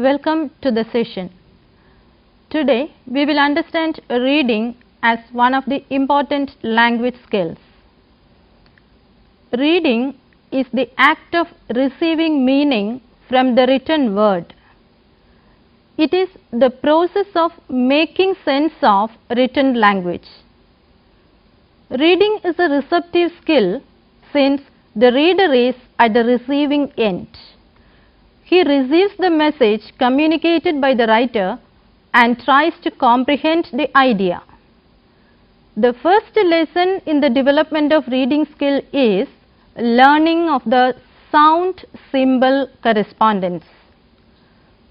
Welcome to the session. Today we will understand reading as one of the important language skills. Reading is the act of receiving meaning from the written word. It is the process of making sense of written language. Reading is a receptive skill since the reader is at the receiving end. He receives the message communicated by the writer and tries to comprehend the idea. The first lesson in the development of reading skill is learning of the sound symbol correspondence.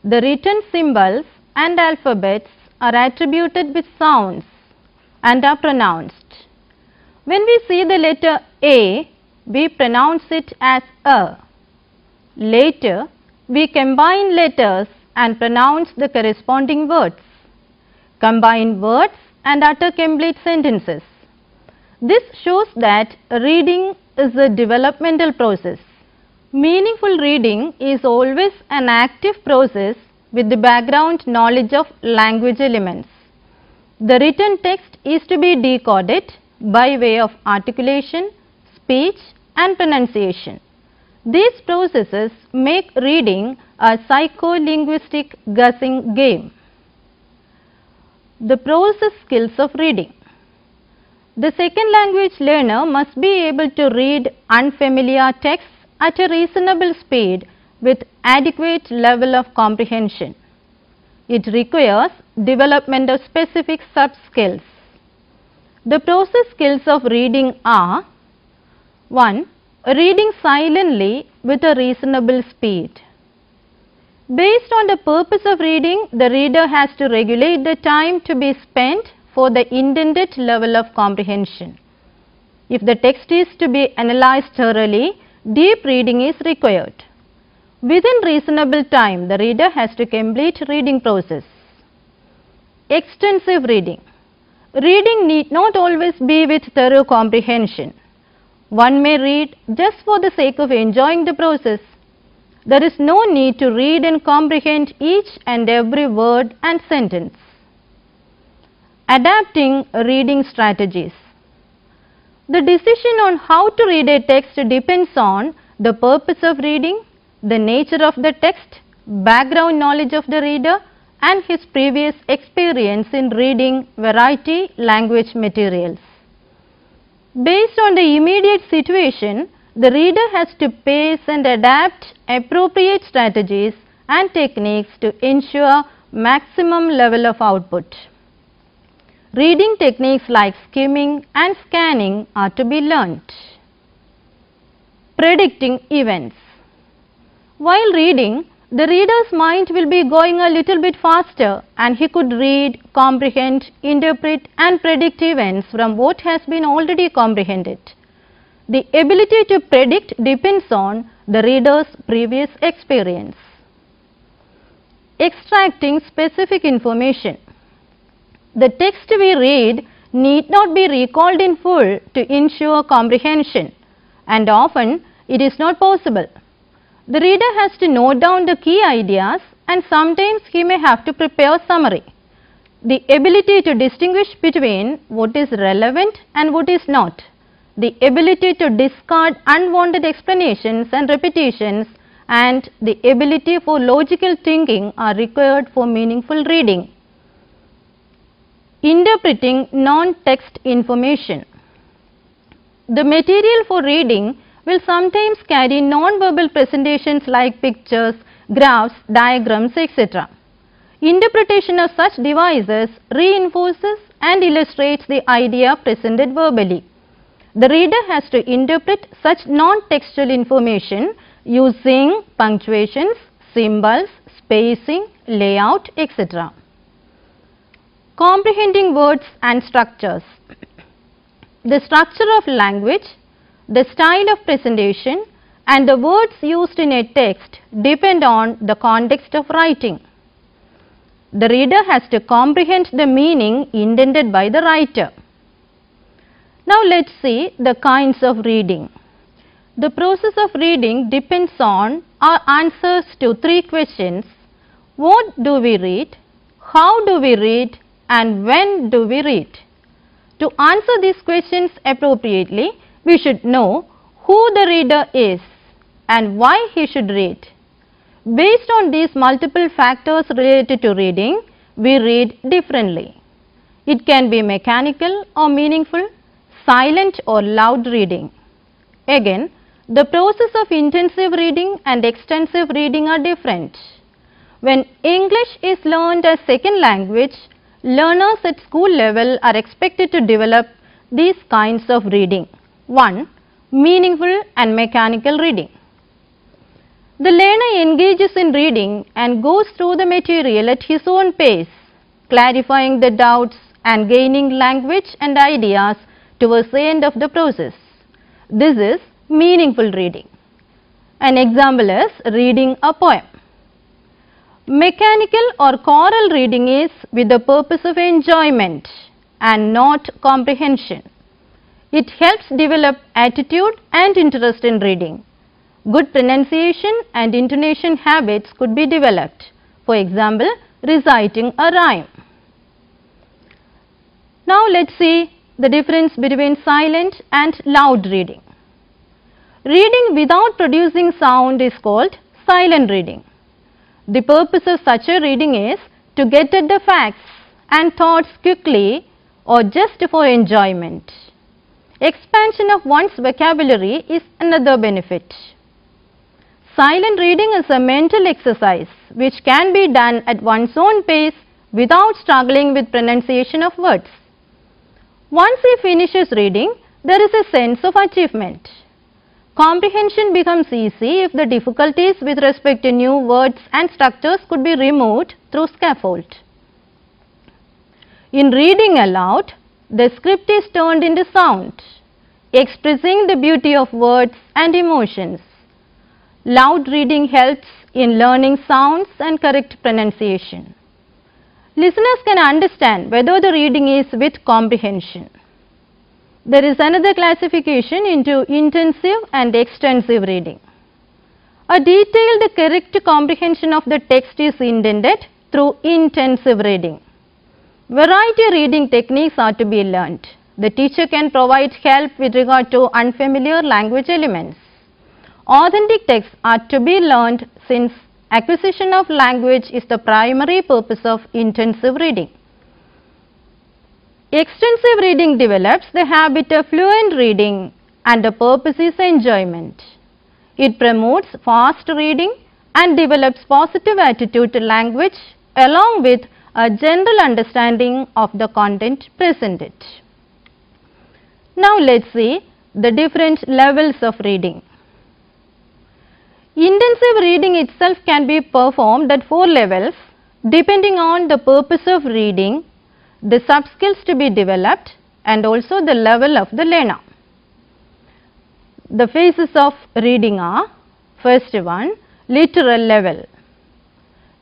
The written symbols and alphabets are attributed with sounds and are pronounced. When we see the letter A, we pronounce it as A. Later, we combine letters and pronounce the corresponding words, combine words and utter complete sentences. This shows that reading is a developmental process. Meaningful reading is always an active process with the background knowledge of language elements. The written text is to be decoded by way of articulation, speech and pronunciation. These processes make reading a psycholinguistic guessing game. The process skills of reading. The second language learner must be able to read unfamiliar texts at a reasonable speed with adequate level of comprehension. It requires development of specific sub-skills. The process skills of reading are: 1. Reading silently with a reasonable speed. Based on the purpose of reading, the reader has to regulate the time to be spent for the intended level of comprehension. If the text is to be analyzed thoroughly, deep reading is required. Within reasonable time, the reader has to complete reading process. Extensive reading. Reading need not always be with thorough comprehension. One may read just for the sake of enjoying the process. There is no need to read and comprehend each and every word and sentence. Adapting reading strategies. The decision on how to read a text depends on the purpose of reading, the nature of the text, background knowledge of the reader, and his previous experience in reading variety language materials. Based on the immediate situation, the reader has to pace and adapt appropriate strategies and techniques to ensure maximum level of output. Reading techniques like skimming and scanning are to be learnt. Predicting events. While reading, the reader's mind will be going a little bit faster and he could read, comprehend, interpret and predict events from what has been already comprehended. The ability to predict depends on the reader's previous experience. Extracting specific information. The text we read need not be recalled in full to ensure comprehension, and often it is not possible. The reader has to note down the key ideas and sometimes he may have to prepare a summary. The ability to distinguish between what is relevant and what is not. The ability to discard unwanted explanations and repetitions, and the ability for logical thinking are required for meaningful reading. Interpreting non-text information. The material for reading will sometimes carry non-verbal presentations like pictures, graphs, diagrams, etc. Interpretation of such devices reinforces and illustrates the idea presented verbally. The reader has to interpret such non-textual information using punctuations, symbols, spacing, layout, etc. Comprehending words and structures. The structure of language, the style of presentation and the words used in a text depend on the context of writing. The reader has to comprehend the meaning intended by the writer. Now let us see the kinds of reading. The process of reading depends on our answers to three questions: What do we read? How do we read? And when do we read? To answer these questions appropriately, we should know who the reader is and why he should read. Based on these multiple factors related to reading, we read differently. It can be mechanical or meaningful, silent or loud reading. Again, the process of intensive reading and extensive reading are different. When English is learned as second language, learners at school level are expected to develop these kinds of reading. 1. Meaningful and mechanical reading. The learner engages in reading and goes through the material at his own pace, clarifying the doubts and gaining language and ideas towards the end of the process. This is meaningful reading. An example is reading a poem. Mechanical or choral reading is with the purpose of enjoyment and not comprehension. It helps develop attitude and interest in reading. Good pronunciation and intonation habits could be developed. For example, reciting a rhyme. Now let's see the difference between silent and loud reading. Reading without producing sound is called silent reading. The purpose of such a reading is to get at the facts and thoughts quickly or just for enjoyment. Expansion of one's vocabulary is another benefit. Silent reading is a mental exercise which can be done at one's own pace without struggling with pronunciation of words. Once he finishes reading, there is a sense of achievement. Comprehension becomes easy if the difficulties with respect to new words and structures could be removed through scaffold. In reading aloud, the script is turned into sound, expressing the beauty of words and emotions. Loud reading helps in learning sounds and correct pronunciation. Listeners can understand whether the reading is with comprehension. There is another classification into intensive and extensive reading. A detailed correct comprehension of the text is intended through intensive reading. Variety reading techniques are to be learnt. The teacher can provide help with regard to unfamiliar language elements. Authentic texts are to be learnt since acquisition of language is the primary purpose of intensive reading. Extensive reading develops the habit of fluent reading and the purpose is enjoyment. It promotes fast reading and develops positive attitude to language along with a general understanding of the content presented. Now let's see the different levels of reading. Intensive reading itself can be performed at 4 levels depending on the purpose of reading, the sub-skills to be developed and also the level of the learner. The phases of reading are: first one, literal level.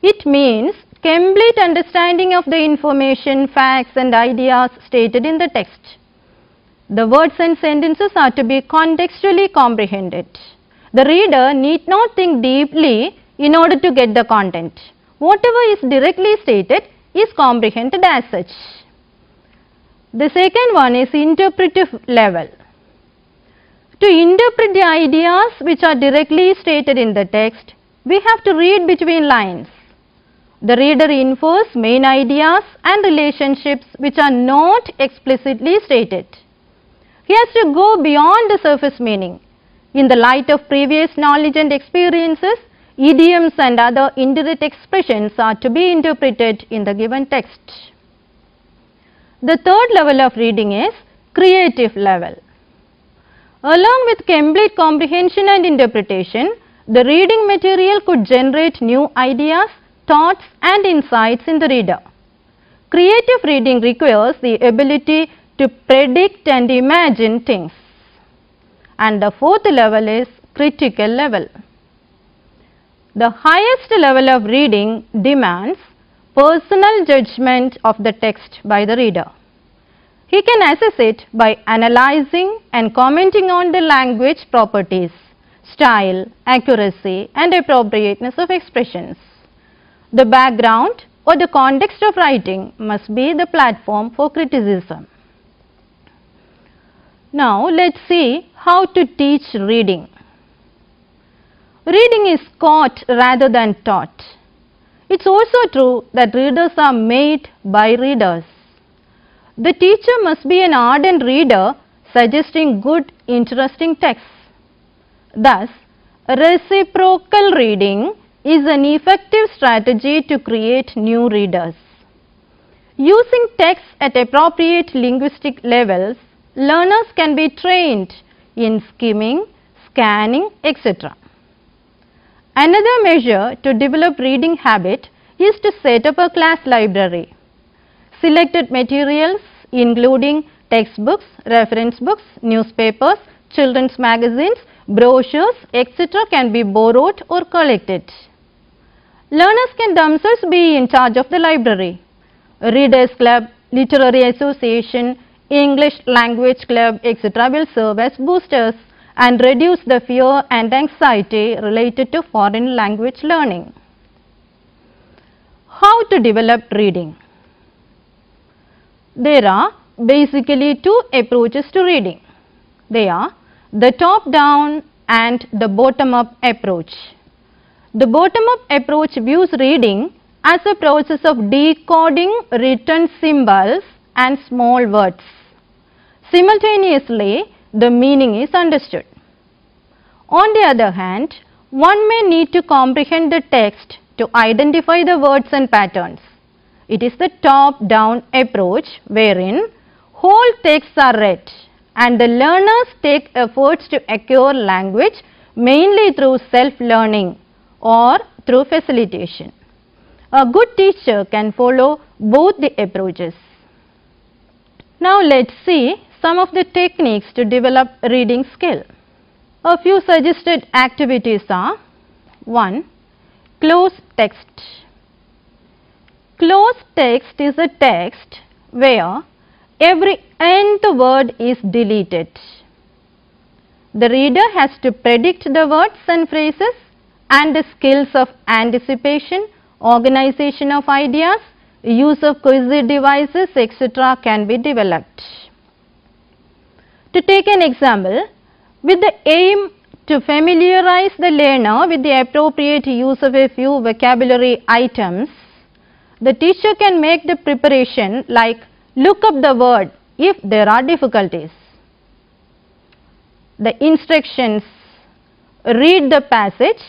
It means complete understanding of the information, facts and ideas stated in the text. The words and sentences are to be contextually comprehended. The reader need not think deeply in order to get the content. Whatever is directly stated is comprehended as such. The second one is interpretive level. To interpret the ideas which are directly stated in the text, we have to read between lines. The reader infers main ideas and relationships which are not explicitly stated. He has to go beyond the surface meaning. In the light of previous knowledge and experiences, idioms and other indirect expressions are to be interpreted in the given text. The third level of reading is creative level. Along with complete comprehension and interpretation, the reading material could generate new ideas, thoughts and insights in the reader. Creative reading requires the ability to predict and imagine things. And the fourth level is critical level. The highest level of reading demands personal judgment of the text by the reader. He can assess it by analyzing and commenting on the language properties, style, accuracy and appropriateness of expressions. The background or the context of writing must be the platform for criticism. Now let's see how to teach reading. Reading is caught rather than taught. It's also true that readers are made by readers. The teacher must be an ardent reader, suggesting good, interesting texts. Thus, reciprocal reading is an effective strategy to create new readers. Using texts at appropriate linguistic levels, learners can be trained in skimming, scanning, etc. Another measure to develop reading habit is to set up a class library. Selected materials including textbooks, reference books, newspapers, children's magazines, brochures, etc. can be borrowed or collected. Learners can themselves be in charge of the library. Readers Club, Literary Association, English Language Club, etc. will serve as boosters and reduce the fear and anxiety related to foreign language learning. How to develop reading? There are basically two approaches to reading. They are the top-down and the bottom-up approach. The bottom-up approach views reading as a process of decoding written symbols and small words. Simultaneously, the meaning is understood. On the other hand, one may need to comprehend the text to identify the words and patterns. It is the top-down approach wherein whole texts are read and the learners take efforts to acquire language mainly through self-learning or through facilitation. A good teacher can follow both the approaches. Now let's see some of the techniques to develop reading skill. A few suggested activities are: 1. Close text. Close text is a text where every nth word is deleted. The reader has to predict the words and phrases, and the skills of anticipation, organization of ideas, use of quasi devices, etc. can be developed. To take an example, with the aim to familiarize the learner with the appropriate use of a few vocabulary items, the teacher can make the preparation like look up the word if there are difficulties. The instructions: read the passage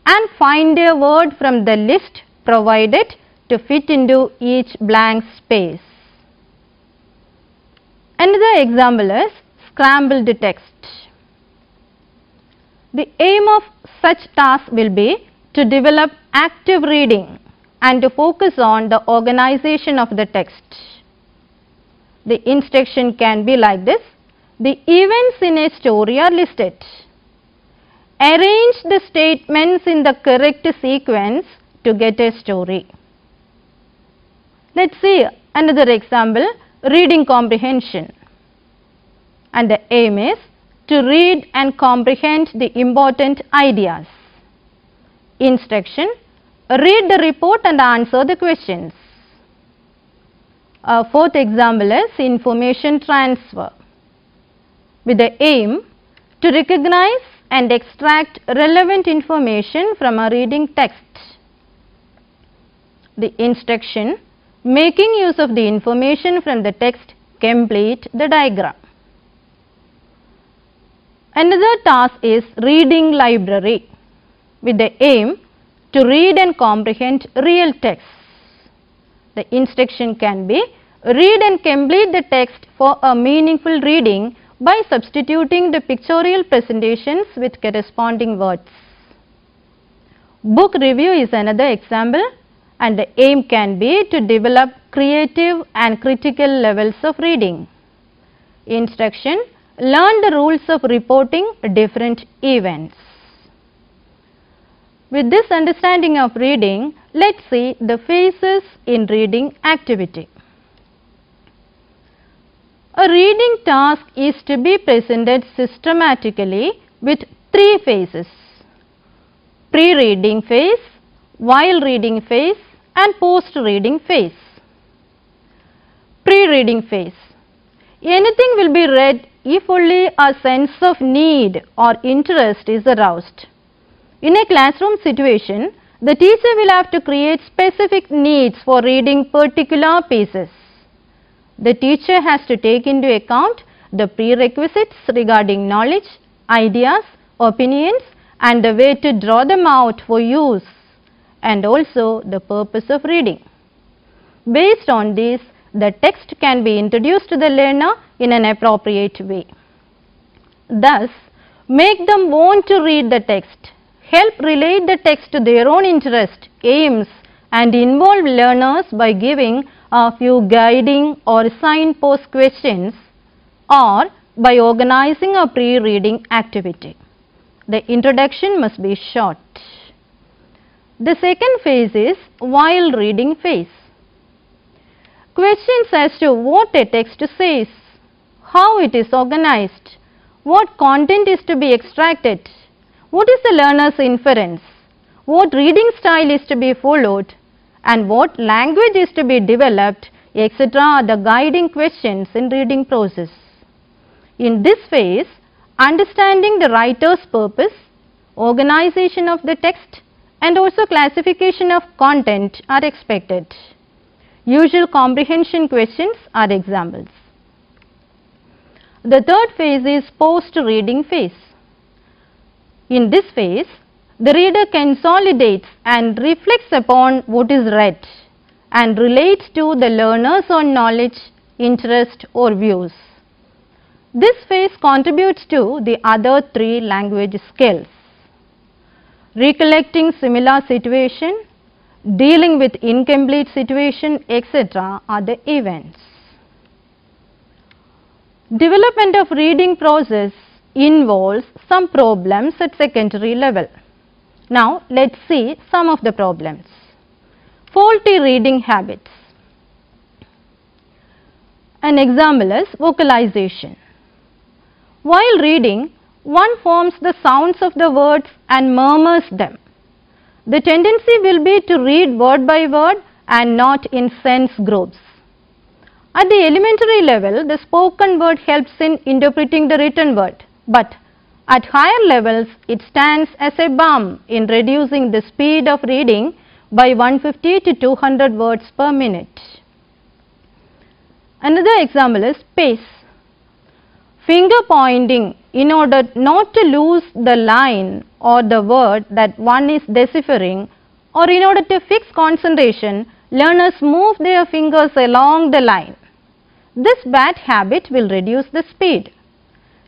and find a word from the list provided to fit into each blank space. Another example is scrambled text. The aim of such task will be to develop active reading and to focus on the organization of the text. The instruction can be like this: the events in a story are listed. Arrange the statements in the correct sequence to get a story. Let's see another example: reading comprehension. And the aim is to read and comprehend the important ideas. Instruction: read the report and answer the questions. A fourth example is information transfer, with the aim to recognize and extract relevant information from a reading text. The instruction: making use of the information from the text, complete the diagram. Another task is reading library, with the aim to read and comprehend real texts. The instruction can be: read and complete the text for a meaningful reading by substituting the pictorial presentations with corresponding words. Book review is another example, and the aim can be to develop creative and critical levels of reading. Instruction: learn the rules of reporting different events. With this understanding of reading, let's see the phases in reading activity. A reading task is to be presented systematically with 3 phases: pre-reading phase, while reading phase and post-reading phase. Pre-reading phase. Anything will be read if only a sense of need or interest is aroused. In a classroom situation, the teacher will have to create specific needs for reading particular pieces. The teacher has to take into account the prerequisites regarding knowledge, ideas, opinions, and the way to draw them out for use, and also the purpose of reading. Based on this, the text can be introduced to the learner in an appropriate way. Thus, make them want to read the text, help relate the text to their own interest, aims, and involve learners by giving a few guiding or signpost questions, or by organizing a pre-reading activity. The introduction must be short. The second phase is while reading phase. Questions as to what a text says, how it is organized, what content is to be extracted, what is the learner's inference, what reading style is to be followed, and what language is to be developed, etc. are the guiding questions in reading process. In this phase, understanding the writer's purpose, organization of the text, and also classification of content are expected. Usual comprehension questions are examples. The third phase is post-reading phase. In this phase, the reader consolidates and reflects upon what is read and relates to the learner's own knowledge, interest, or views. This phase contributes to the other three language skills. Recollecting similar situation, dealing with incomplete situation, etc. are the events. Development of reading process involves some problems at secondary level. Now, let us see some of the problems. Faulty reading habits. An example is vocalization. While reading, one forms the sounds of the words and murmurs them. The tendency will be to read word by word and not in sense groups. At the elementary level, the spoken word helps in interpreting the written word, but at higher levels, it stands as a balm in reducing the speed of reading by 150 to 200 words per minute. Another example is pace. Finger pointing in order not to lose the line or the word that one is deciphering, or in order to fix concentration, learners move their fingers along the line. This bad habit will reduce the speed.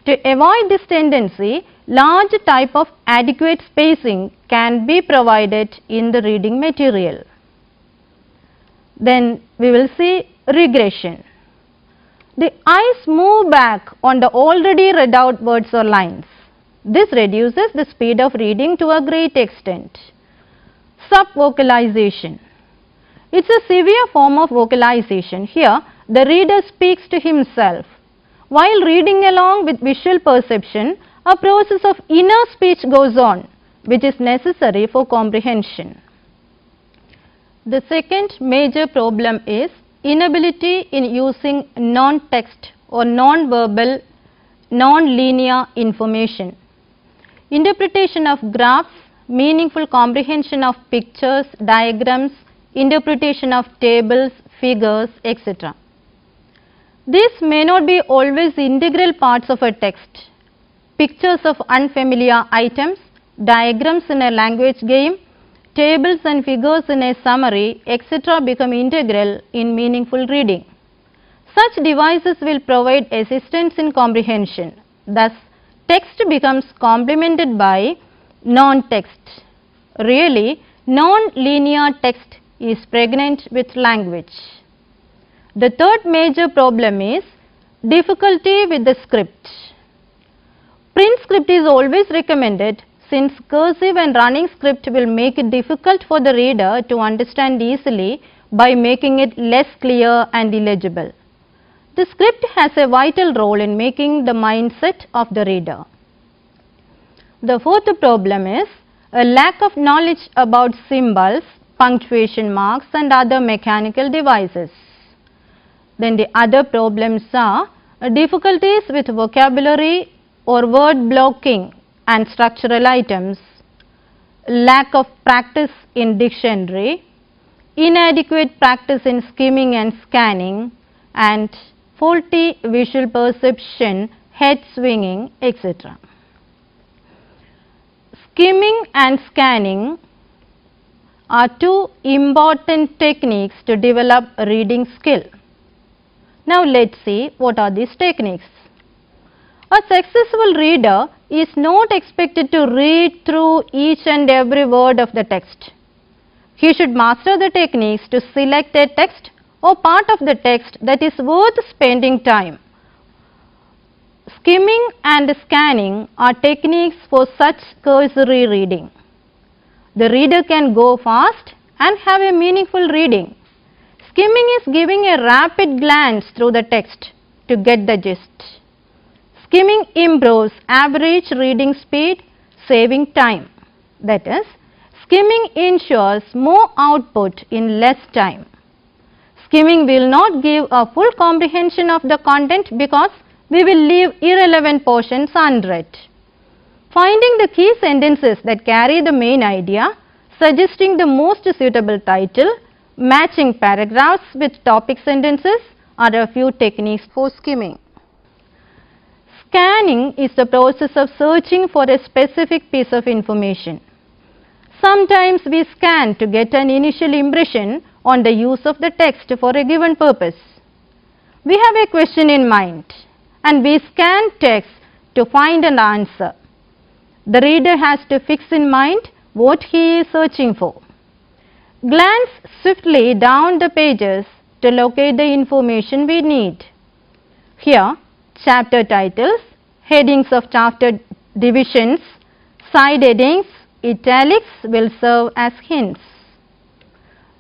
To avoid this tendency, large type of adequate spacing can be provided in the reading material. Then we will see regression. The eyes move back on the already read out words or lines. This reduces the speed of reading to a great extent. Subvocalization. It is a severe form of vocalization. Here, the reader speaks to himself. While reading along with visual perception, a process of inner speech goes on, which is necessary for comprehension. The second major problem is inability in using non-text or non-verbal, non-linear information. Interpretation of graphs, meaningful comprehension of pictures, diagrams, interpretation of tables, figures, etc. These may not be always integral parts of a text. Pictures of unfamiliar items, diagrams in a language game, tables and figures in a summary, etc. become integral in meaningful reading. Such devices will provide assistance in comprehension. Thus, text becomes complemented by non-text. Really, non-linear text is pregnant with language. The third major problem is difficulty with the script. Print script is always recommended, since cursive and running script will make it difficult for the reader to understand easily by making it less clear and illegible. The script has a vital role in making the mindset of the reader. The fourth problem is a lack of knowledge about symbols, punctuation marks and other mechanical devices. Then the other problems are difficulties with vocabulary or word blocking and structural items, lack of practice in dictionary, inadequate practice in skimming and scanning, and faulty visual perception, head swinging, etc. Skimming and scanning are two important techniques to develop a reading skill. Now let's see what are these techniques. A successful reader is not expected to read through each and every word of the text. He should master the techniques to select a text or part of the text that is worth spending time. Skimming and scanning are techniques for such cursory reading. The reader can go fast and have a meaningful reading. Skimming is giving a rapid glance through the text to get the gist. Skimming improves average reading speed, saving time. That is, skimming ensures more output in less time. Skimming will not give a full comprehension of the content because we will leave irrelevant portions unread. Finding the key sentences that carry the main idea, suggesting the most suitable title, matching paragraphs with topic sentences are a few techniques for skimming. Scanning is the process of searching for a specific piece of information. Sometimes we scan to get an initial impression on the use of the text for a given purpose. We have a question in mind and we scan text to find an answer. The reader has to fix in mind what he is searching for. Glance swiftly down the pages to locate the information we need. Here, chapter titles, headings of chapter divisions, side headings, italics will serve as hints.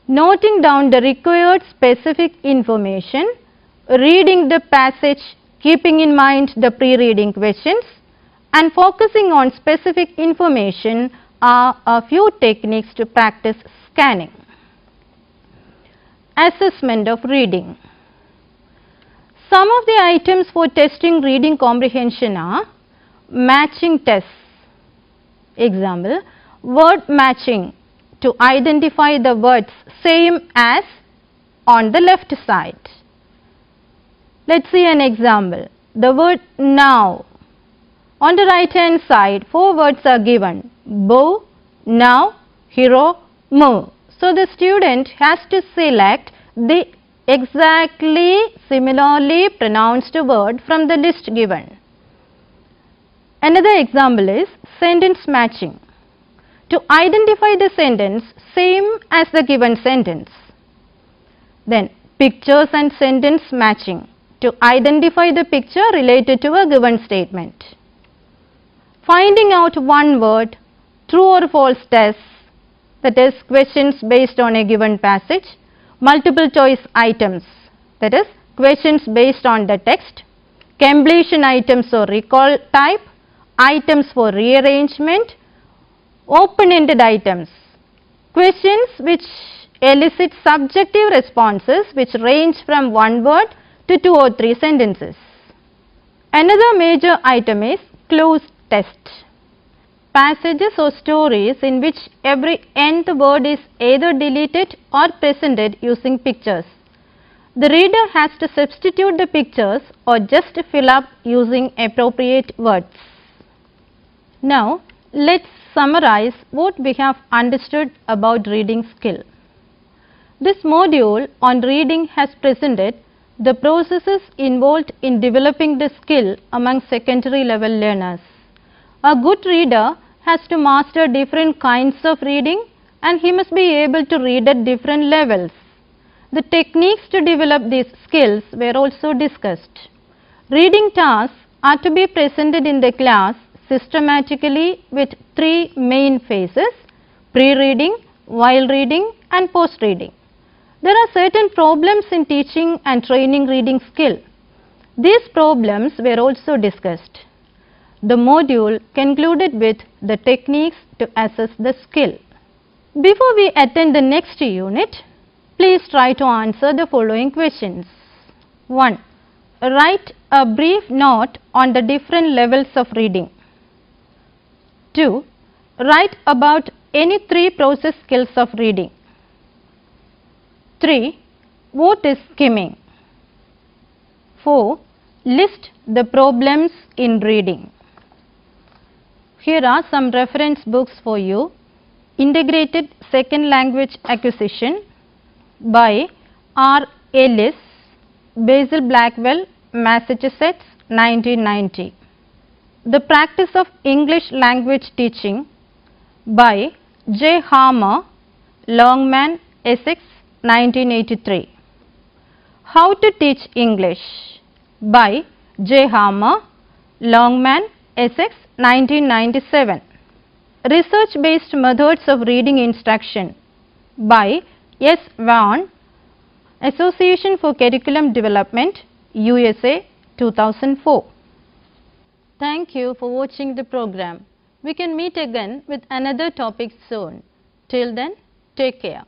Noting down the required specific information, reading the passage, keeping in mind the pre-reading questions, and focusing on specific information are a few techniques to practice scanning. Assessment of reading. Some of the items for testing reading comprehension are matching tests. Example, word matching to identify the words same as on the left side. Let's see an example. The word now. On the right hand side, 4 words are given: bow, now, hero, move. So the student has to select the exactly similarly pronounced word from the list given. Another example is sentence matching. To identify the sentence same as the given sentence. Then pictures and sentence matching. To identify the picture related to a given statement. Finding out one word, true or false tests, that is questions based on a given passage, multiple choice items, that is questions based on the text, completion items or recall type, items for rearrangement, open-ended items, questions which elicit subjective responses which range from one word to 2 or 3 sentences. Another major item is clues test. Passages or stories in which every nth word is either deleted or presented using pictures. The reader has to substitute the pictures or just fill up using appropriate words. Now, let's summarize what we have understood about reading skill. This module on reading has presented the processes involved in developing the skill among secondary level learners. A good reader has to master different kinds of reading and he must be able to read at different levels. The techniques to develop these skills were also discussed. Reading tasks are to be presented in the class systematically with 3 main phases: pre-reading, while reading and post-reading. There are certain problems in teaching and training reading skill. These problems were also discussed. The module concluded with the techniques to assess the skill. Before we attend the next unit, please try to answer the following questions. 1. Write a brief note on the different levels of reading. 2. Write about any 3 process skills of reading. 3. What is skimming? 4. List the problems in reading. Here are some reference books for you. Integrated Second Language Acquisition by R. Ellis, Basil Blackwell, Massachusetts, 1990. The Practice of English Language Teaching by J. Harmer, Longman, Essex, 1983. How to Teach English by J. Harmer, Longman, Essex, 1997. Research-based methods of reading instruction by S. Vaughan, Association for Curriculum Development, USA, 2004. Thank you for watching the program. We can meet again with another topic soon. Till then, take care.